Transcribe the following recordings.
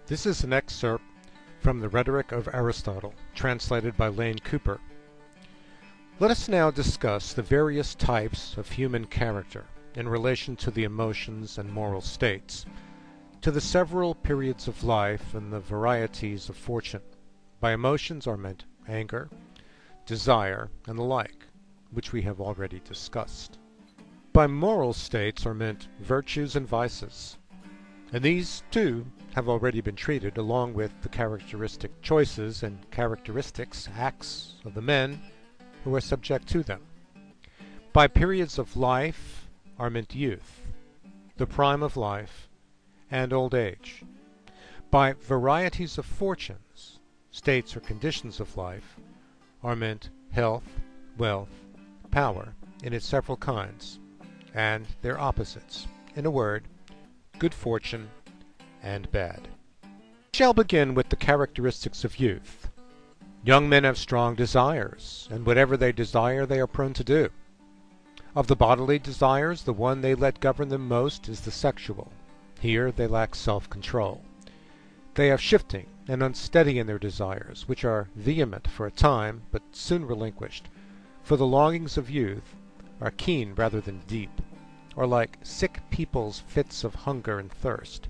This is an excerpt from the Rhetoric of Aristotle, translated by Lane Cooper. Let us now discuss the various types of human character in relation to the emotions and moral states, to the several periods of life and the varieties of fortune. By emotions are meant anger, desire, and the like, which we have already discussed. By moral states are meant virtues and vices, and these, too, have already been treated along with the characteristic choices and characteristics, acts of the men who are subject to them. By periods of life are meant youth, the prime of life, and old age. By varieties of fortunes, states or conditions of life, are meant health, wealth, power in its several kinds, and their opposites. In a word, good fortune and bad. We shall begin with the characteristics of youth. Young men have strong desires, and whatever they desire they are prone to do. Of the bodily desires, the one they let govern them most is the sexual. Here they lack self-control. They are shifting and unsteady in their desires, which are vehement for a time, but soon relinquished. For the longings of youth are keen rather than deep, or like sick people's fits of hunger and thirst.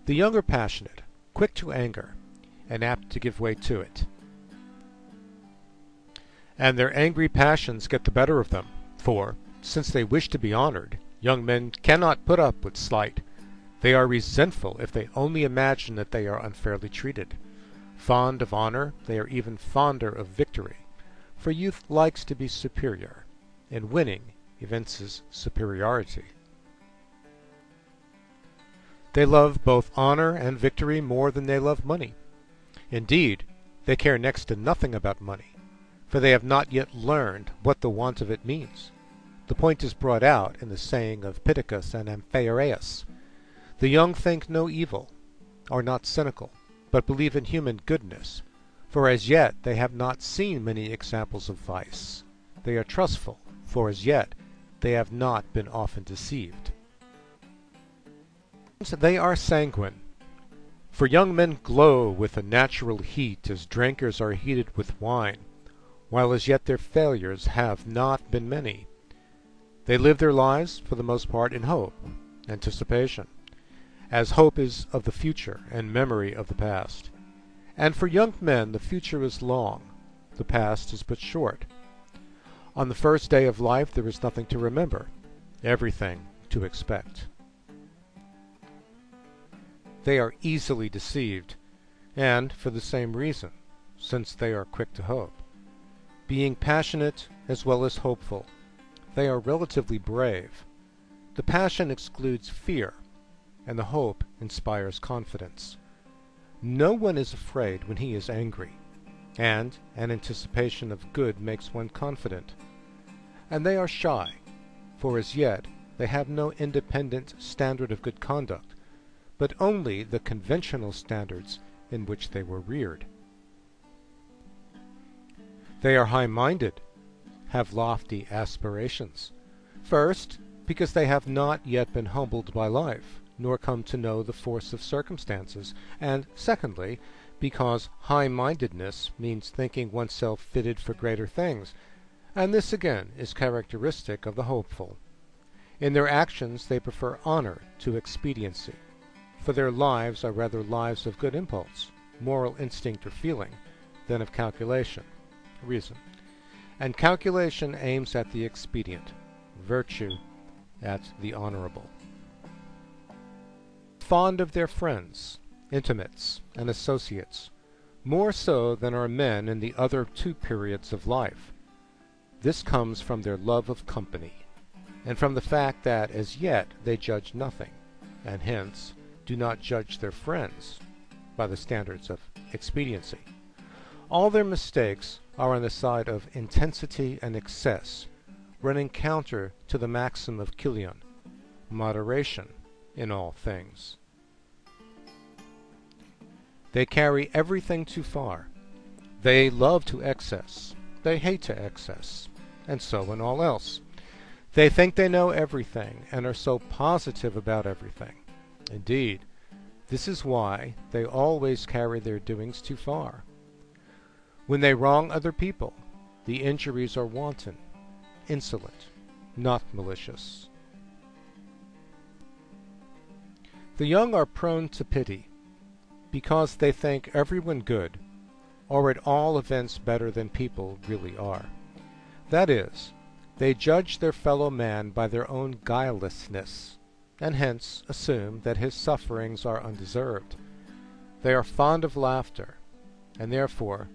The young are passionate, quick to anger, and apt to give way to it. And their angry passions get the better of them, for, since they wish to be honored, young men cannot put up with slight. They are resentful if they only imagine that they are unfairly treated. Fond of honor, they are even fonder of victory, for youth likes to be superior, and winning evinces superiority. They love both honor and victory more than they love money. Indeed, they care next to nothing about money, for they have not yet learned what the want of it means. The point is brought out in the saying of Pittacus and Amphiaraus. The young think no evil, are not cynical, but believe in human goodness, for as yet they have not seen many examples of vice. They are trustful, for as yet they have not been often deceived. They are sanguine, for young men glow with a natural heat as drinkers are heated with wine, while as yet their failures have not been many. They live their lives, for the most part, in hope, anticipation, as hope is of the future and memory of the past. And for young men the future is long, the past is but short. On the first day of life there is nothing to remember, everything to expect. They are easily deceived, and for the same reason, since they are quick to hope. Being passionate as well as hopeful, they are relatively brave. The passion excludes fear, and the hope inspires confidence. No one is afraid when he is angry, and an anticipation of good makes one confident. And they are shy, for as yet they have no independent standard of good conduct, but only the conventional standards in which they were reared. They are high-minded, have lofty aspirations. First, because they have not yet been humbled by life, nor come to know the force of circumstances, and secondly, because high-mindedness means thinking oneself fitted for greater things, and this again is characteristic of the hopeful. In their actions they prefer honor to expediency, for their lives are rather lives of good impulse, moral instinct or feeling, than of calculation, reason. And calculation aims at the expedient, virtue at the honorable. Fond of their friends, intimates, and associates, more so than are men in the other two periods of life. This comes from their love of company, and from the fact that as yet they judge nothing, and hence do not judge their friends by the standards of expediency. All their mistakes are on the side of intensity and excess, running counter to the maxim of Kilion, moderation in all things. They carry everything too far. They love to excess. They hate to excess, and so in all else. They think they know everything, and are so positive about everything. Indeed, This is why they always carry their doings too far. When they wrong other people, the injuries are wanton, insolent, not malicious. The young are prone to pity, because they think everyone good, or at all events better than people really are. That is, they judge their fellow man by their own guilelessness, and hence assume that his sufferings are undeserved. They are fond of laughter, and therefore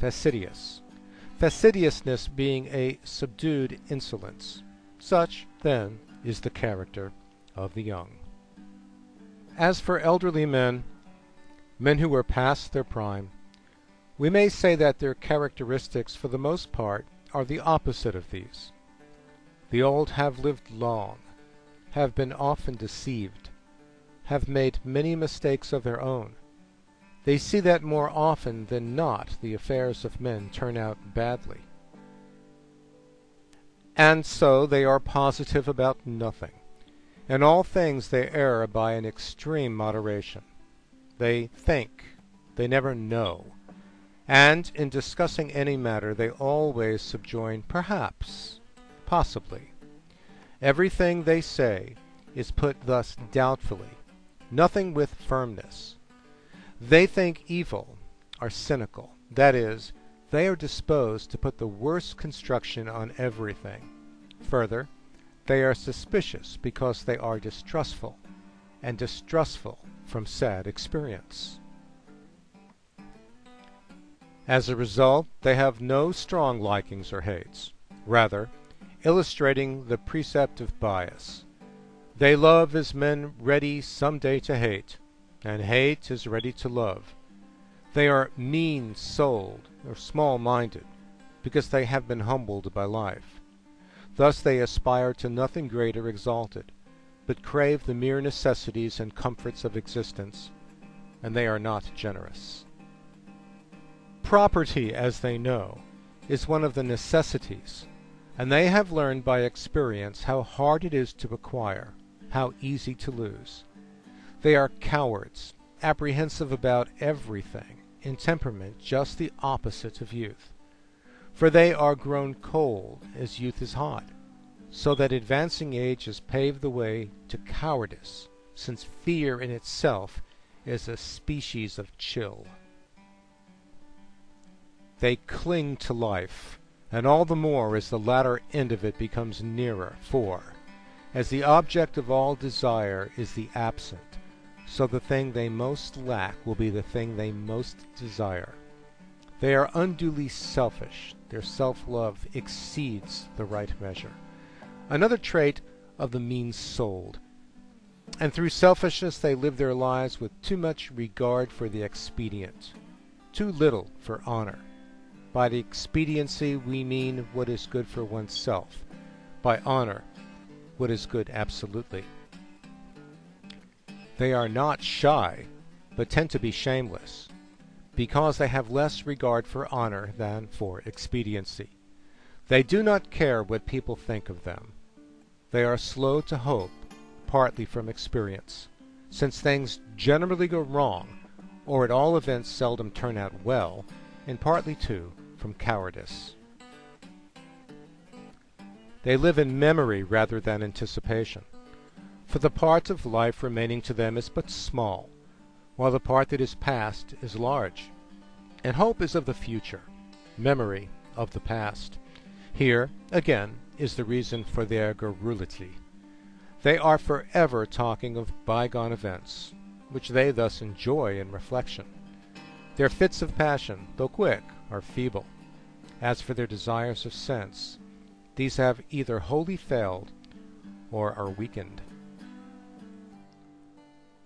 fastidious, fastidiousness being a subdued insolence. Such, then, is the character of the young. As for elderly men, men who are past their prime, we may say that their characteristics for the most part are the opposite of these. The old have lived long, have been often deceived, have made many mistakes of their own. They see that more often than not the affairs of men turn out badly. And so they are positive about nothing. In all things they err by an extreme moderation. They think, they never know, and in discussing any matter they always subjoin perhaps, possibly. Everything they say is put thus doubtfully, nothing with firmness. They think evil, are cynical, that is, they are disposed to put the worst construction on everything. Further, they are suspicious because they are distrustful, and distrustful from sad experience. As a result, they have no strong likings or hates, rather, illustrating the precept of bias. They love as men ready some day to hate, and hate as ready to love. They are mean-souled or small-minded, because they have been humbled by life. Thus they aspire to nothing great or exalted, but crave the mere necessities and comforts of existence, and they are not generous. Property, as they know, is one of the necessities, and they have learned by experience how hard it is to acquire, how easy to lose. They are cowards, apprehensive about everything, in temperament just the opposite of youth. For they are grown cold as youth is hot, so that advancing age has paved the way to cowardice, since fear in itself is a species of chill. They cling to life, and all the more as the latter end of it becomes nearer, for, as the object of all desire is the absent, so the thing they most lack will be the thing they most desire. They are unduly selfish. Their self-love exceeds the right measure. Another trait of the mean-souled. And through selfishness they live their lives with too much regard for the expedient, too little for honor. By the expediency we mean what is good for oneself. By honor, what is good absolutely. They are not shy, but tend to be shameless, because they have less regard for honor than for expediency. They do not care what people think of them. They are slow to hope, partly from experience, since things generally go wrong, or at all events seldom turn out well, and partly, too, from cowardice. They live in memory rather than anticipation, for the part of life remaining to them is but small, while the part that is past is large. And hope is of the future, memory of the past. Here, again, is the reason for their garrulity. They are forever talking of bygone events, which they thus enjoy in reflection. Their fits of passion, though quick, are feeble. As for their desires of sense, these have either wholly failed or are weakened.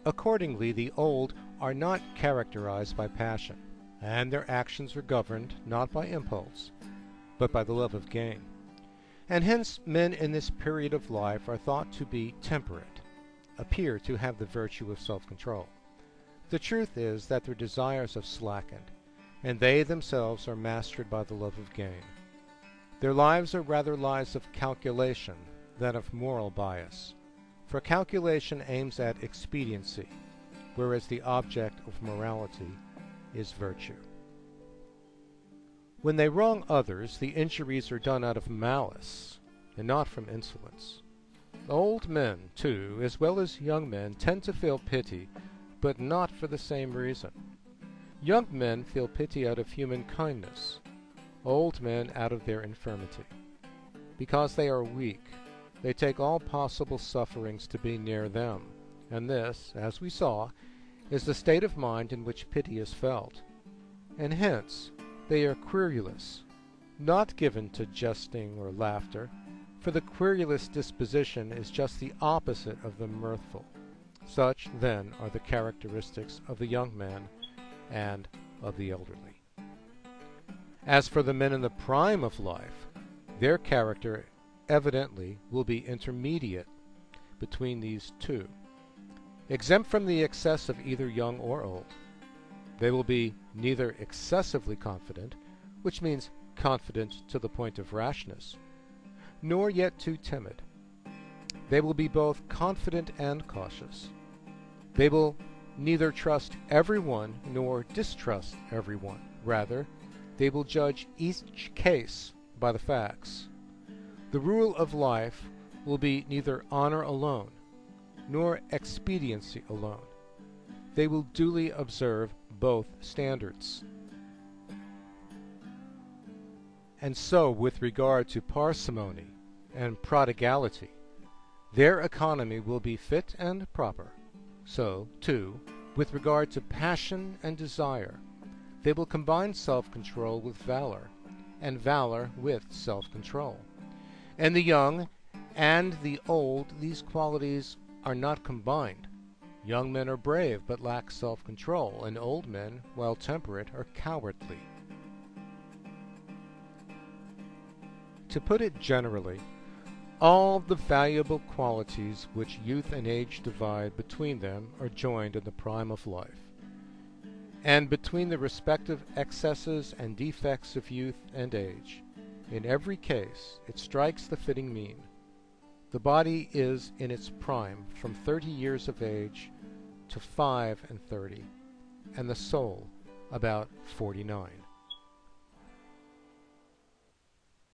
Accordingly, the old are not characterized by passion, and their actions are governed not by impulse, but by the love of gain. And hence men in this period of life are thought to be temperate, appear to have the virtue of self-control. The truth is that their desires have slackened, and they themselves are mastered by the love of gain. Their lives are rather lives of calculation than of moral bias, for calculation aims at expediency, whereas the object of morality is virtue. When they wrong others, the injuries are done out of malice and not from insolence. Old men, too, as well as young men, tend to feel pity, but not for the same reason. Young men feel pity out of human kindness, old men out of their infirmity. Because they are weak, they take all possible sufferings to be near them, and this, as we saw, is the state of mind in which pity is felt. And hence, they are querulous, not given to jesting or laughter, for the querulous disposition is just the opposite of the mirthful. Such, then, are the characteristics of the young man and of the elderly. As for the men in the prime of life, their character evidently will be intermediate between these two, exempt from the excess of either young or old. They will be neither excessively confident, which means confident to the point of rashness, nor yet too timid. They will be both confident and cautious. They will neither trust everyone nor distrust everyone. Rather, they will judge each case by the facts. The rule of life will be neither honor alone, nor expediency alone. They will duly observe both standards. And so, with regard to parsimony and prodigality, their economy will be fit and proper. So, too, with regard to passion and desire, they will combine self-control with valor, and valor with self-control. In the young and the old, these qualities are not combined. Young men are brave, but lack self-control, and old men, while temperate, are cowardly. To put it generally, all the valuable qualities which youth and age divide between them are joined in the prime of life. And between the respective excesses and defects of youth and age, in every case it strikes the fitting mean. The body is in its prime from 30 years of age to 35, and the soul about 49.